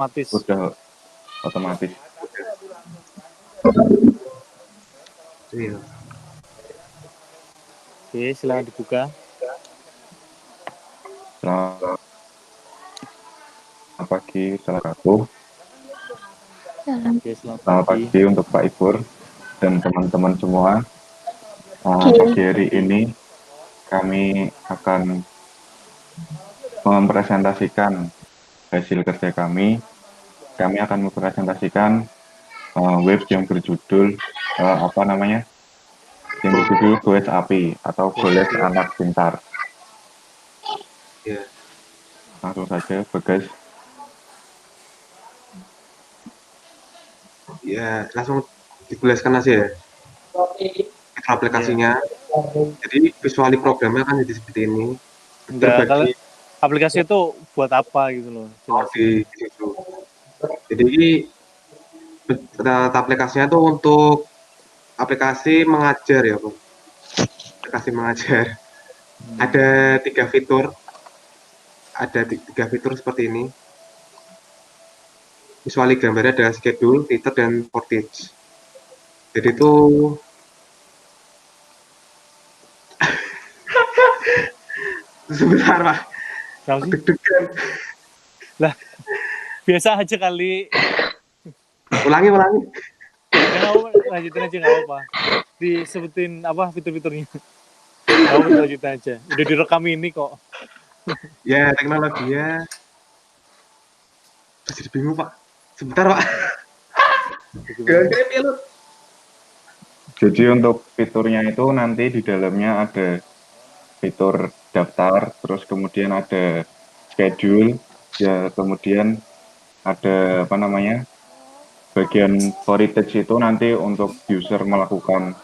Udah otomatis. Iya. Oke, silakan dibuka. Selamat pagi, Assalamualaikum. Oke, selamat Selamat pagi. pagi untuk Pak Ibur dan teman-teman semua. Pagi hari ini kami akan mempresentasikan hasil kerja kami. Kami akan mempresentasikan web yang berjudul yang berjudul Goes API atau Goles Anak Pintar. Ya. Langsung saja, Bagas. Ya, langsung dijelaskan aja ya. Aplikasinya. Jadi visuali programnya kan jadi seperti ini. Enggak, kalau aplikasi itu buat apa gitu loh, jelas. Di situ. Jadi aplikasinya tuh untuk aplikasi mengajar ya, Bang. Aplikasi mengajar. Ada 3 fitur. Ada 3 fitur seperti ini. Visuali gambarnya ada schedule, teacher, dan portage. Jadi itu sebentar Pak. Deg-degan. Lah, biasa aja kali. Ulangi. Ya, lanjutin aja nggak apa-apa. Disebutin apa fitur-fiturnya. Kamu lanjutin aja. Udah direkam ini kok. Ya, teknologinya. Masih bingung Pak. Sebentar Pak. Jadi untuk fiturnya itu nanti di dalamnya ada fitur daftar, terus kemudian ada schedule, ya kemudian ada bagian heritage itu nanti untuk user melakukan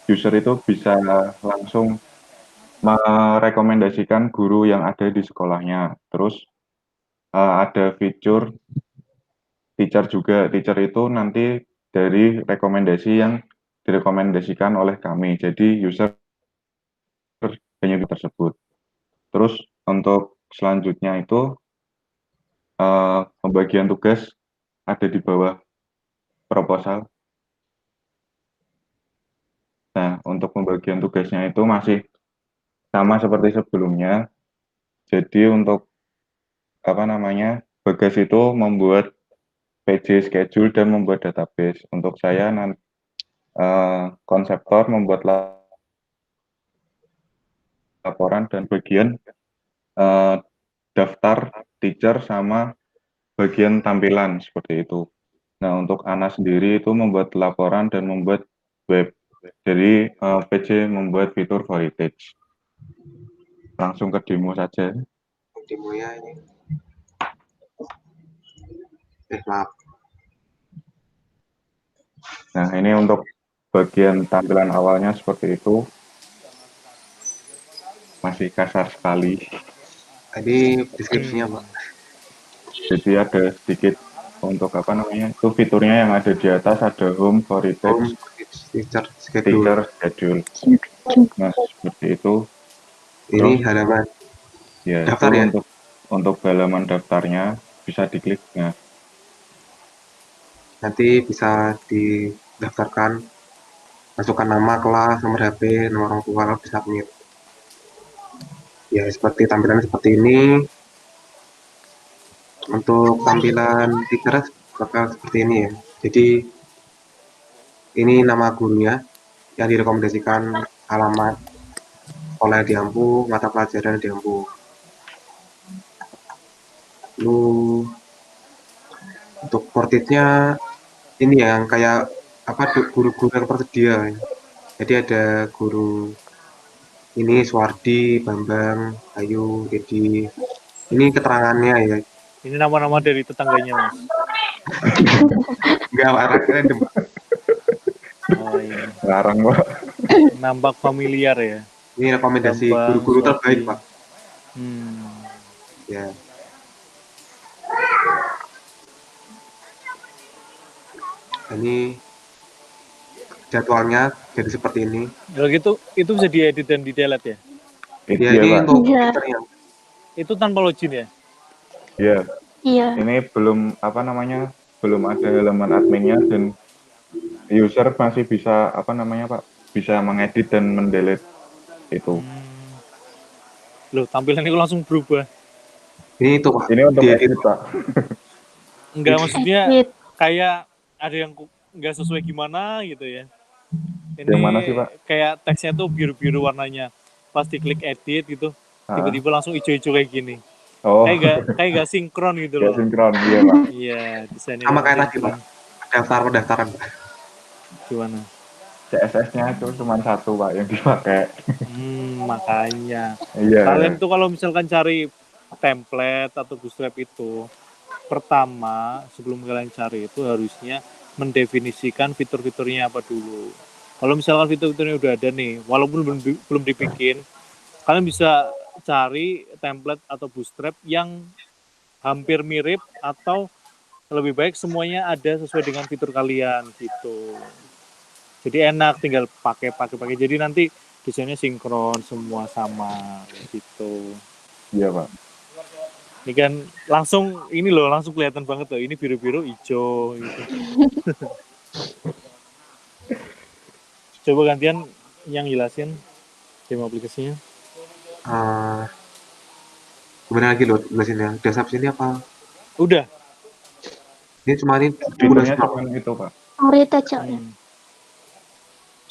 user itu bisa langsung merekomendasikan guru yang ada di sekolahnya. Terus ada fitur teacher juga. Teacher itu nanti dari rekomendasi yang direkomendasikan oleh kami. Jadi user hanya tersebut. Terus untuk selanjutnya itu pembagian tugas ada di bawah proposal. Nah, untuk pembagian tugasnya itu masih sama seperti sebelumnya. Jadi untuk Bagas itu membuat PJ schedule dan membuat database. Untuk saya nanti konseptor membuat laporan dan bagian daftar teacher sama bagian tampilan seperti itu. Nah, untuk Ana sendiri itu membuat laporan dan membuat web. Jadi PC membuat fitur heritage. Langsung ke demo saja. Demo ya ini. Nah, ini untuk bagian tampilan awalnya seperti itu. Masih kasar sekali. Tadi deskripsinya Pak. Jadi ada sedikit untuk itu fiturnya yang ada di atas ada home, heritage, teacher, schedule. Nah, seperti itu. Ini halaman Ya, daftar itu ya. untuk halaman daftarnya bisa diklik. Nah, nanti bisa didaftarkan, masukkan nama, kelas, nomor HP, nomor orang tua, lalu submit. Ya, seperti tampilan seperti ini. Untuk tampilan teacher bakal seperti ini ya. Jadi ini nama gurunya yang direkomendasikan, alamat sekolah di Ampu, mata pelajaran di Ampu. Lalu untuk portitnya ini yang kayak guru-guru yang tersedia. Jadi ada guru ini Suwardi, Bambang, Ayu, Edi. Ini keterangannya ya. Ini nama-nama dari tetangganya, Mas. Enggak, random. Oh iya. Larang, Pak. Nampak familiar ya. Ini rekomendasi guru-guru terbaik, Pak. Ya. Ini jadwalnya jadi seperti ini. Kalau gitu itu bisa diedit dan di delete ya? Ya, ini untuk komputernya. Itu tanpa login ya? Ya, Iya. ini belum apa namanya, belum ada halaman adminnya dan user masih bisa apa namanya Pak, bisa mengedit dan mendelete itu. Loh, tampilannya kok langsung berubah. Ini itu Pak, Ini untuk diedit. edit Pak. Enggak, maksudnya Edit. kayak ada yang nggak sesuai gimana gitu ya. Yang mana Ini sih Pak? kayak teksnya tuh biru-biru warnanya. Pas diklik edit gitu, Ah, tiba-tiba langsung hijau-hijau kayak gini. oh, Kayak gak sinkron gitu nggak loh. sinkron, iya Pak. Iya, desainnya Sama kurang kayak tadi sinkron. Pak, pendaftaran Pak. Gimana? CSS-nya itu cuma satu Pak yang dipakai. Makanya. Iya. Kalian tuh kalau misalkan cari template atau bootstrap itu, pertama sebelum kalian cari itu harusnya mendefinisikan fitur-fiturnya apa dulu. Kalau misalkan fitur-fiturnya udah ada nih, walaupun belum dibikin, kalian bisa cari template atau bootstrap yang hampir mirip atau lebih baik semuanya ada sesuai dengan fitur kalian gitu. Jadi enak tinggal pakai. Jadi nanti desainnya sinkron semua sama gitu. Iya Pak. Ini kan langsung ini loh, langsung kelihatan banget loh. Ini biru-biru hijau gitu. Coba gantian yang jelasin game aplikasinya. Gimana lagi loh jelasinnya? Udah sampai sini apa? Udah. Ini cuma ini Fiturnya udah cuma itu Pak. Favorit aja ya.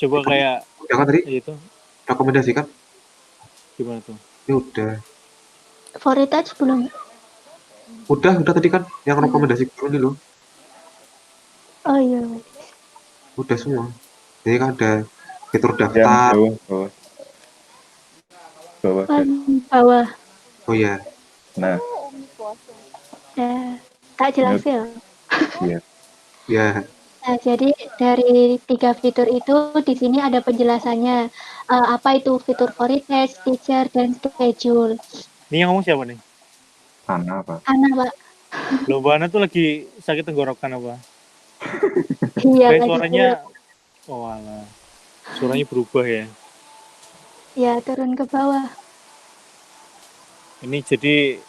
Coba kayak udah kan tadi itu rekomendasikan? gimana tuh? Ini udah. Favorit aja belum. Udah tadi kan yang rekomendasi ini loh. Oh iya. Udah semua. Jadi kan ada fitur Yang daftar. bawah. Bawah. Oh iya. Nah, Tak jelas ya. iya. Ya. Nah, jadi dari 3 fitur itu di sini ada penjelasannya. Apa itu fitur favorit, teacher, dan schedule. Ini yang ngomong siapa nih? Ana Pak. Ana, Pak. Loh, Mbak Ana tuh lagi sakit tenggorokan apa? Iya, Kayak lagi suaranya, turun. oh alah. Suaranya berubah ya. Ya, turun ke bawah. Ini jadi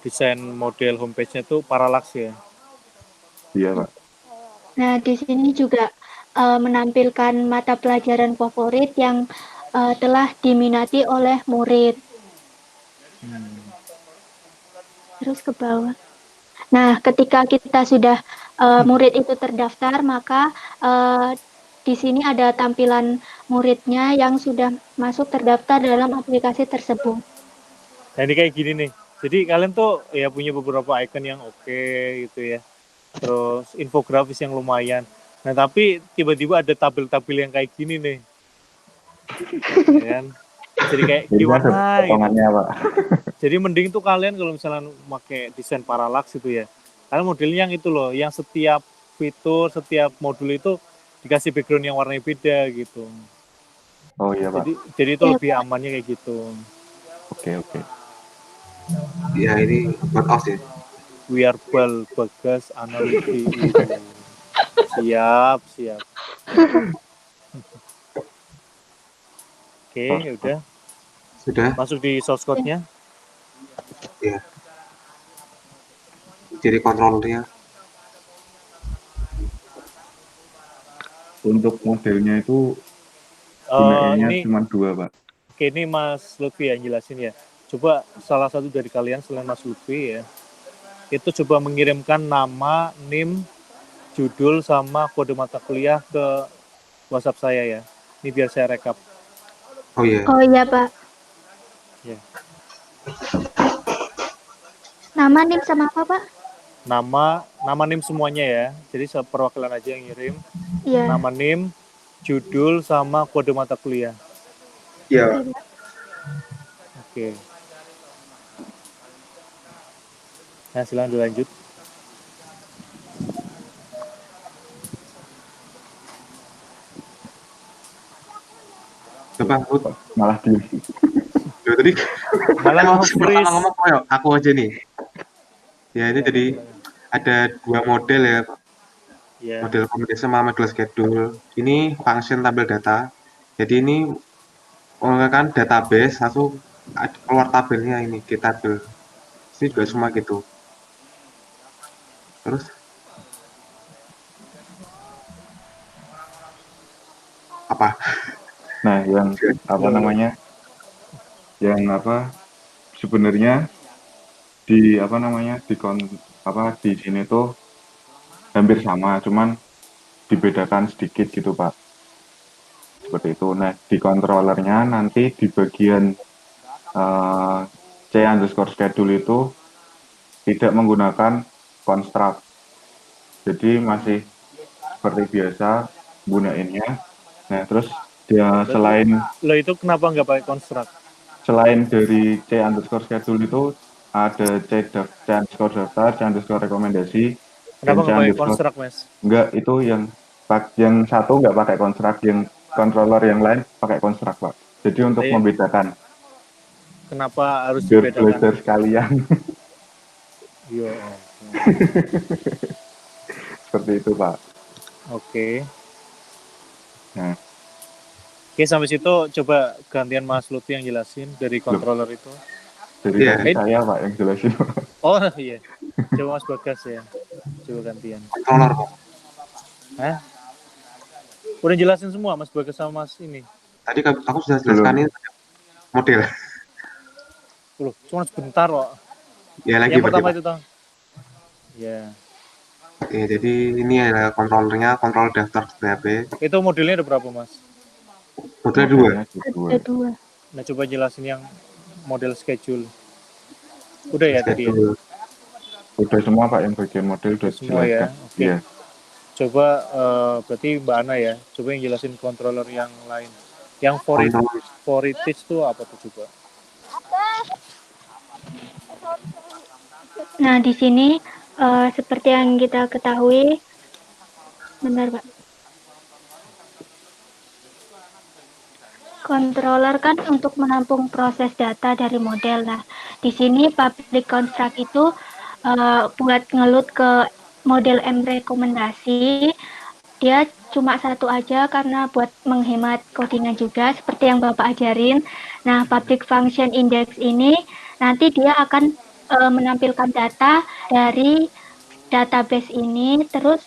desain model homepage-nya tuh parallax ya. Iya Pak. Nah, di sini juga menampilkan mata pelajaran favorit yang telah diminati oleh murid. Terus ke bawah. Nah, ketika kita sudah murid itu terdaftar, maka di sini ada tampilan muridnya yang sudah masuk terdaftar dalam aplikasi tersebut. Nah, ini kayak gini nih. Jadi kalian tuh ya punya beberapa icon yang oke gitu ya. Terus infografis yang lumayan. Nah, tapi tiba-tiba ada tabel-tabel yang kayak gini nih. Ya kan? Jadi kayak gimana gitu. Potongannya Pak. Jadi mending tuh kalian kalau misalnya pakai desain parallax gitu ya. Kalian modelnya yang itu loh, yang setiap fitur, setiap modul itu dikasih background yang warnanya beda gitu. Oh iya Pak. Jadi itu lebih amannya kayak gitu. Oke. Ya ini buat off ya. Wiarbal Bagas Analiti itu. Siap. Oke, udah. Sudah. Masuk di source code-nya. Ya. Jadi kontrolnya. Untuk modelnya itu gunainnya Ini cuma 2 Pak. Oke, ini Mas Lutfi yang jelasin ya. Coba salah satu dari kalian selain Mas Lutfi ya, itu coba mengirimkan nama, NIM, judul, sama kode mata kuliah ke WhatsApp saya ya. Ini biar saya rekap. Oh iya. Oh iya, Pak. Ya. Nama, NIM, sama apa, Pak? Nama NIM semuanya ya. Jadi perwakilan aja yang ngirim. Iya. Nama NIM, judul, sama kode mata kuliah. Iya. Oke. Nah, silakan dilanjut. Coba Malah diem. Loh, tadi Malah pertama ngomong aku aja nih. Ya ini jadi ada 2 model ya Pak. Yeah. Model kombinasi sama model schedule. Ini function tabel data. Jadi ini kan database langsung keluar tabelnya ini di tabel Sini juga semua gitu. Terus apa? Nah, yang apa namanya? Yang apa sebenarnya di apa namanya? Di sini tuh hampir sama, cuman dibedakan sedikit gitu, Pak. Seperti itu. Nah, di controllernya nanti di bagian eh, C_schedule itu tidak menggunakan construct. Jadi masih seperti biasa gunainnya. Nah, terus dia Lo itu kenapa nggak pakai construct? selain dari C_schedule itu ada C_daftar, C_rekomendasi, dan Kenapa nggak pakai C_, construct, Mas? enggak, itu yang satu nggak pakai construct, yang controller yang lain pakai construct, Pak. Jadi untuk Iya. membedakan, Kenapa harus biar dibedakan? belajar sekalian. Yo. Seperti itu, Pak. Oke. Nah, Oke, sampai situ coba gantian Mas Lutfi yang jelasin dari controller itu. dari Iya. tadi saya, Pak, yang jelasin. Oh iya. Coba Mas Bagas ya. Coba gantian. Controller kok. Hah? Udah jelasin semua Mas Bagas sama Mas ini. Tadi aku sudah jelaskan ini model. Loh, cuma sebentar kok. Ya lagi Yang pertama berarti, itu toh. Ya. Pak. Ya, jadi ini adalah kontrolernya, kontrol daftar PHP. Itu modelnya ada berapa, Mas? Model 2. Modelnya ada dua. Ada 2. Nah, coba jelasin yang model schedule. Udah ya tadi ya? Schedule. Udah semua, Pak, yang bagian model udah Semua ya. dijelaskan. Oke. Iya. Coba berarti Mbak Ana ya. Coba yang jelasin controller yang lain. Yang for it itu apa tuh coba? Nah, di sini seperti yang kita ketahui, benar Pak. Controller kan untuk menampung proses data dari model. Nah, di sini public construct itu buat ngelut ke model M rekomendasi. Dia cuma satu aja karena buat menghemat codingan juga, seperti yang Bapak ajarin. Nah, public function index ini nanti dia akan menampilkan data dari database ini, terus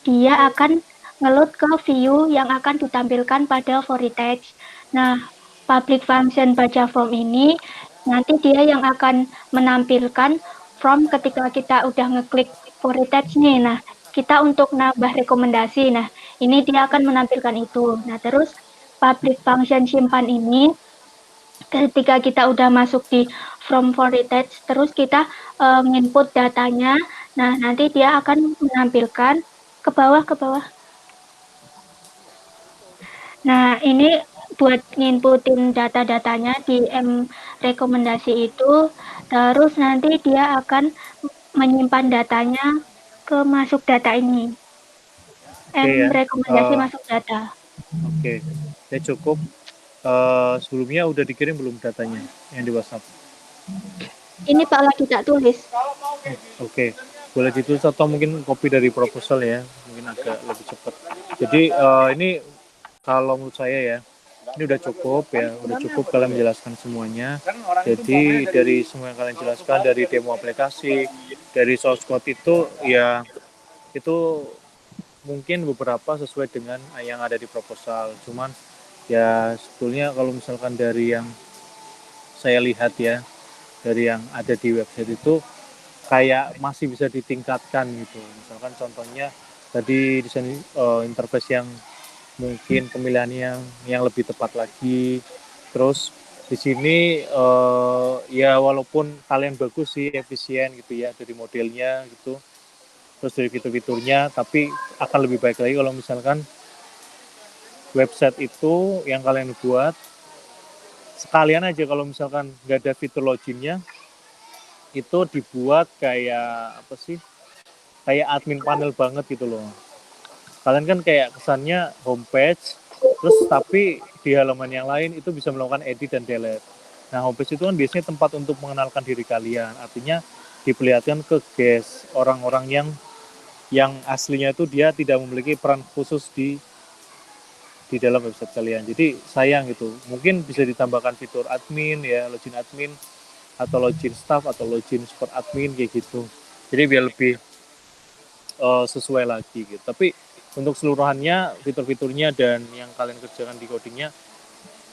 dia akan ngeload ke view yang akan ditampilkan pada for attach. Nah, public function baca form ini nanti dia yang akan menampilkan form ketika kita udah ngeklik for attach nih. Nah, kita untuk nambah rekomendasi. Nah, ini dia akan menampilkan itu. Nah, terus public function simpan ini ketika kita udah masuk di from for attach, terus kita input datanya. Nah, nanti dia akan menampilkan ke bawah. Nah, ini buat nginputin data-datanya di M rekomendasi itu, terus nanti dia akan menyimpan datanya ke masuk data ini. M rekomendasi masuk data. Oke. Ya cukup. Sebelumnya udah dikirim belum datanya yang di WhatsApp? Ini Pak lagi tak tulis. Oke. Boleh ditulis atau mungkin copy dari proposal ya, mungkin agak lebih cepat. Jadi ini kalau menurut saya ya, ini udah cukup kalian menjelaskan semuanya. Jadi dari semua yang kalian jelaskan, dari demo aplikasi, dari source code itu ya itu mungkin beberapa sesuai dengan yang ada di proposal. Cuman ya sebetulnya kalau misalkan dari yang saya lihat ya, dari yang ada di website itu kayak masih bisa ditingkatkan gitu. Misalkan contohnya tadi desain interface yang mungkin pemilihannya yang lebih tepat lagi. Terus di sini ya walaupun kalian bagus sih, efisien gitu ya dari modelnya gitu, terus dari fitur-fiturnya, tapi akan lebih baik lagi kalau misalkan website itu yang kalian buat sekalian aja kalau misalkan nggak ada fitur loginnya, itu dibuat kayak apa sih, kayak admin panel banget gitu loh. Kalian kan kayak kesannya homepage, terus tapi di halaman yang lain itu bisa melakukan edit dan delete. Nah, homepage itu kan biasanya tempat untuk mengenalkan diri kalian, artinya diperlihatkan ke guest, orang-orang yang aslinya itu dia tidak memiliki peran khusus di dalam website kalian. Jadi sayang gitu. Mungkin bisa ditambahkan fitur admin ya, login admin atau login staff atau login support admin kayak gitu. Jadi biar lebih sesuai lagi gitu. Tapi untuk seluruhannya fitur-fiturnya dan yang kalian kerjakan di codingnya,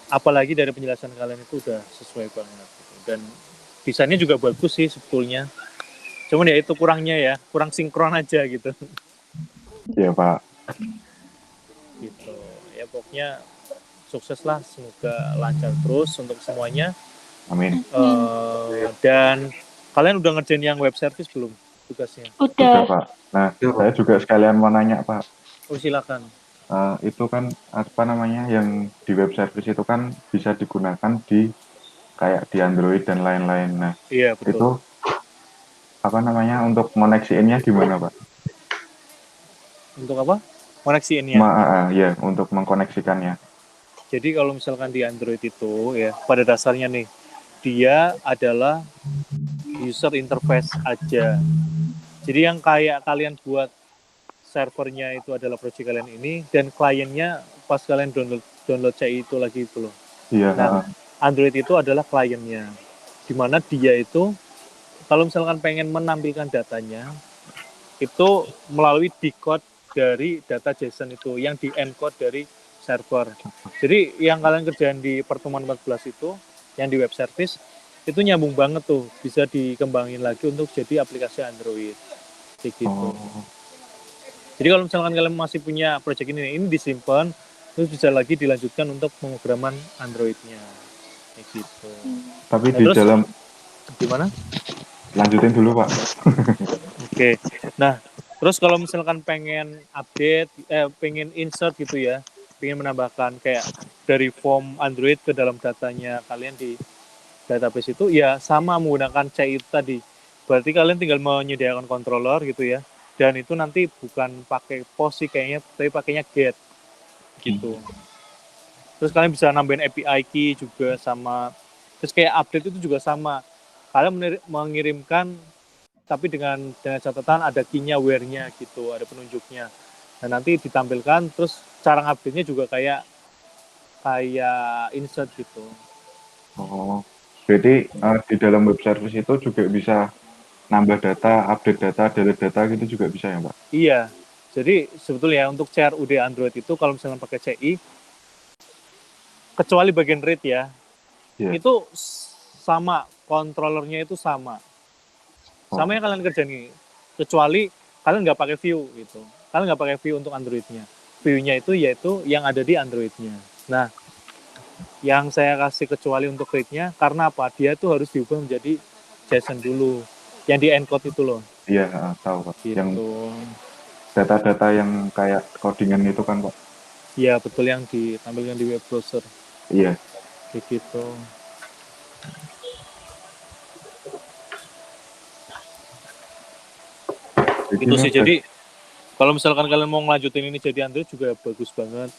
apalagi dari penjelasan kalian itu udah sesuai banget gitu. Dan desainnya juga bagus sih sebetulnya. Cuman ya itu kurangnya ya, kurang sinkron aja gitu. Iya Pak. Gitu. Ya pokoknya sukses lah, semoga lancar terus untuk semuanya. Amin. Dan kalian udah ngerjain yang web service belum tugasnya? Sudah Udah. Pak. Nah, Iya, Pak. saya juga sekalian mau nanya Pak. Oh silakan. Itu kan apa namanya yang di web service itu kan bisa digunakan di kayak di Android dan lain-lain. Nah, Iya betul. itu apa namanya untuk koneksiinnya gimana Pak? Untuk apa? Koneksiinnya. Ya, untuk mengkoneksikannya. Jadi kalau misalkan di Android itu ya pada dasarnya nih dia adalah user interface aja. Jadi yang kayak kalian buat servernya itu adalah project kalian ini dan kliennya pas kalian download CI itu lagi itu loh. Iya. Nah, Android itu adalah kliennya. Dimana dia itu kalau misalkan pengen menampilkan datanya itu melalui decode dari data JSON itu yang di encode dari server. Jadi yang kalian kerjain di pertemuan 14 itu yang di web service itu nyambung banget tuh, bisa dikembangin lagi untuk jadi aplikasi Android kayak gitu. Jadi kalau misalkan kalian masih punya project ini disimpan terus bisa lagi dilanjutkan untuk pemrograman Androidnya kayak gitu. Tapi Nah, di terus dalam gimana? lanjutin dulu Pak. Oke. Nah, terus kalau misalkan pengen update, pengen insert gitu ya, pengen menambahkan kayak dari form Android ke dalam datanya kalian di database itu, ya sama menggunakan CI itu tadi. Berarti kalian tinggal menyediakan controller gitu ya, dan itu nanti bukan pakai post sih kayaknya, tapi pakainya get gitu. Terus kalian bisa nambahin API key juga sama, terus kayak update itu juga sama. Kalian mengirimkan tapi dengan catatan ada key-nya, where-nya gitu, ada penunjuknya. Dan nanti ditampilkan, terus cara update-nya juga kayak insert gitu. Berarti di dalam web service itu juga bisa nambah data, update data, delete data gitu juga bisa ya Pak? Iya, jadi sebetulnya untuk CRUD Android itu kalau misalnya pakai CI, kecuali bagian read ya, itu sama, kontrolernya itu sama. Sama yang kalian kerjain ini, kecuali kalian nggak pakai view gitu. Kalian nggak pakai view untuk Android-nya. View-nya itu yaitu yang ada di Android-nya. Nah, yang saya kasih kecuali untuk read-nya, karena apa? Dia tuh harus diubah menjadi JSON dulu. Yang di encode itu loh. Iya, tahu Pak. Gitu. Yang data-data yang kayak codingan itu kan Pak? Iya, betul, yang ditampilkan di web browser. Iya. Kayak gitu. Gitu sih, jadi kalau misalkan kalian mau ngelanjutin ini jadi Android juga bagus banget.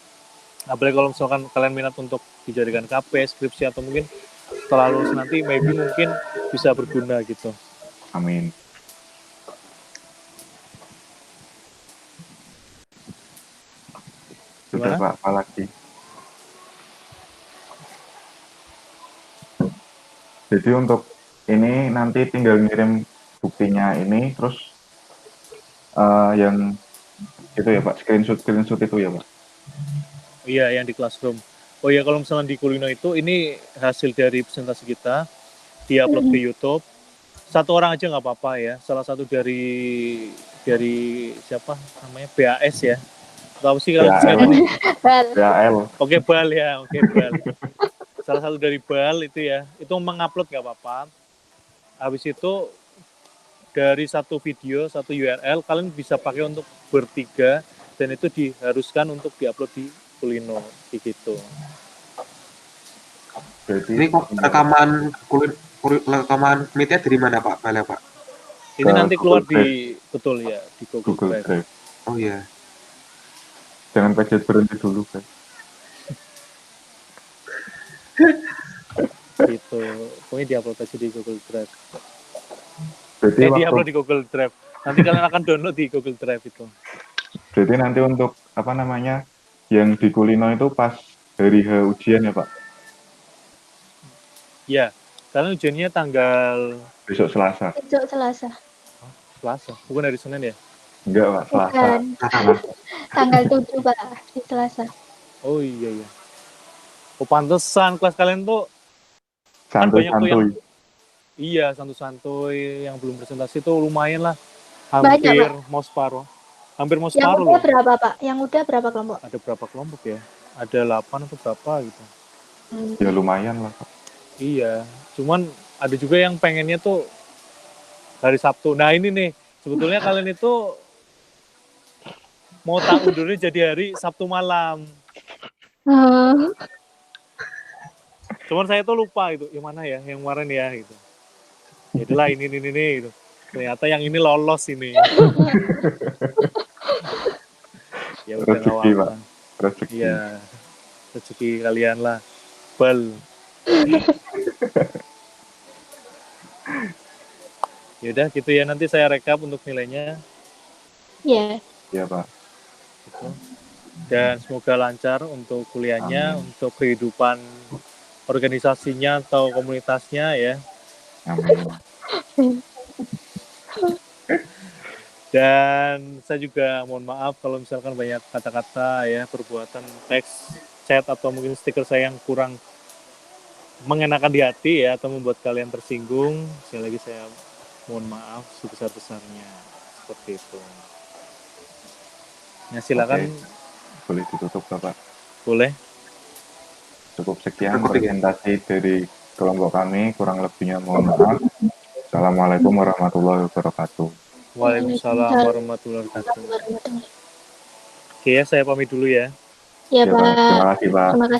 Apalagi kalau misalkan kalian minat untuk dijadikan KP, skripsi, atau mungkin setelah lulus nanti maybe mungkin bisa berguna gitu. Amin. Sudah Pak, apalagi? Jadi untuk ini nanti tinggal ngirim buktinya ini, terus yang itu ya Pak, screenshot itu ya Pak? Iya, yang di Classroom. Oh ya, kalau misalnya di Kulino itu, ini hasil dari presentasi kita, di-upload ke YouTube. Satu orang aja nggak apa-apa ya, salah satu dari siapa namanya, BAS ya. Tahu sih kalian siapa nih? BAL. Oke, BAL ya, oke BAL. Salah satu dari BAL itu ya, itu mengupload nggak apa-apa. Habis itu dari satu video, satu URL, kalian bisa pakai untuk bertiga, dan itu diharuskan untuk diupload di Kulino, gitu. Ini kok rekaman meetnya dari mana Pak? Bala Pak? Ini nanti keluar di betul ya di Google Drive. Oh iya. Jangan pencet berhenti dulu guys. Gitu. Pokoknya diupload aja di Google Drive. Berarti diupload di Google Drive. Nanti kalian akan download di Google Drive itu. Berarti nanti untuk apa namanya yang di Kulino itu pas hari H ujian ya Pak? Ya. Kalian ujiannya tanggal Besok Selasa. Besok Selasa. Selasa, bukan hari Senin ya? Enggak, Pak, Selasa. Bukan. Nah, Tanggal 7, Pak, di Selasa. Oh iya. Oh pantesan kelas kalian tuh kan banyak tuh yang Santuy-santuy. santuy-santuy yang belum presentasi tuh lumayan lah. Banyak, Hampir mau separuh. Hampir mau Yang separuh udah loh. berapa, Pak? Yang udah berapa kelompok? Ada berapa kelompok ya? Ada 8 atau berapa gitu. Ya lumayan lah, Pak. Iya, cuman ada juga yang pengennya tuh hari Sabtu. Nah ini nih, sebetulnya kalian itu mau tak undurnya jadi hari Sabtu malam. Oh, Cuman saya tuh lupa itu, yang mana ya, yang kemarin ya gitu. Jadilah ini gitu. Ternyata yang ini lolos ini. Ya udah nggak Rezeki, Pak. apa-apa. Rezeki. Iya, rezeki kalian lah. Bel. Yaudah gitu ya, nanti saya rekap untuk nilainya. ya. Iya, Pak. Gitu. Dan semoga lancar untuk kuliahnya, Amin. untuk kehidupan organisasinya atau komunitasnya ya. Amin. Dan saya juga mohon maaf kalau misalkan banyak kata-kata ya, perbuatan, teks, chat atau mungkin stiker saya yang kurang mengenakan di hati ya, atau membuat kalian tersinggung. Sekali lagi saya mohon maaf sebesar-besarnya. Seperti itu. Ya silakan. Boleh ditutup, Bapak. Boleh. Cukup sekian Cukup ya. presentasi dari kelompok kami. Kurang lebihnya mohon maaf. Assalamualaikum warahmatullahi wabarakatuh. Waalaikumsalam warahmatullahi wabarakatuh. Oke ya, saya pamit dulu ya. Ya, Ya, Pak. Pak. Terima kasih, Pak. Terima kasih.